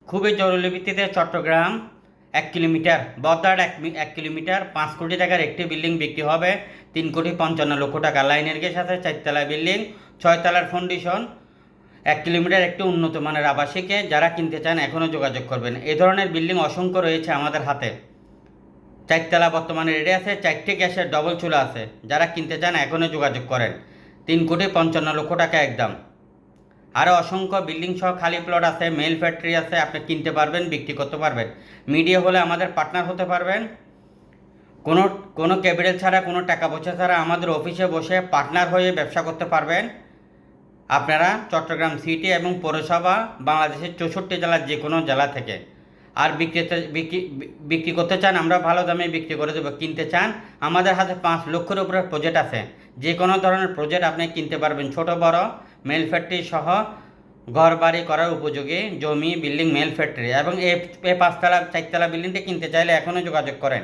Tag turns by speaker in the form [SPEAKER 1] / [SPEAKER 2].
[SPEAKER 1] খুবই জরুরি ভিত্তিতে চট্টগ্রাম 1 কিলোমিটার বদ্দার 1 কিলোমিটার 5 কোটি টাকার একটি বিল্ডিং বিক্রি হবে 3,55,00,000 টাকা। লাইনের গ্যাস আছে, 4 তলা বিল্ডিং, 6 তলার ফাউন্ডেশন, 1 কিলোমিটার একটি উন্নত মানের আবাসিকে। যারা কিনতে চান এখনও যোগাযোগ করবেন। এ ধরনের বিল্ডিং অসংখ্য রয়েছে আমাদের হাতে। 4 তলা বর্তমানে রেডি আছে, 4টে গ্যাসের ডবল চুলা আছে। যারা কিনতে চান এখনও যোগাযোগ করেন। 3,55,00,000 টাকা একদম। আরও অসংখ্য বিল্ডিং সহ খালি প্লট আছে, মেল ফ্যাক্টরি আছে, আপনি কিনতে পারবেন, বিক্রি করতে পারবেন। মিডিয়া হলে আমাদের পার্টনার হতে পারবেন। কোনো কোনো ক্যাপিটাল ছাড়া, কোনো টাকা পয়সা ছাড়া আমাদের অফিসে বসে পার্টনার হয়ে ব্যবসা করতে পারবেন। আপনারা চট্টগ্রাম সিটি এবং পৌরসভা, বাংলাদেশের 64 জেলার যে কোনো জেলা থেকে। আর বিক্রি করতে চান, আমরা ভালো দামে বিক্রি করে দেবো। কিনতে চান, আমাদের হাতে 5 লক্ষের উপরে প্রজেক্ট আছে। যে কোনো ধরনের প্রজেক্ট আপনি কিনতে পারবেন, ছোট বড়, মেল ফ্যাক্টরি সহ ঘর বাড়ি করার উপযোগী জমি, বিল্ডিং, মেল ফ্যাক্টরি। এবং এই 5 তলা 4 তলা বিল্ডিংটা কিনতে চাইলে এখনও যোগাযোগ করেন।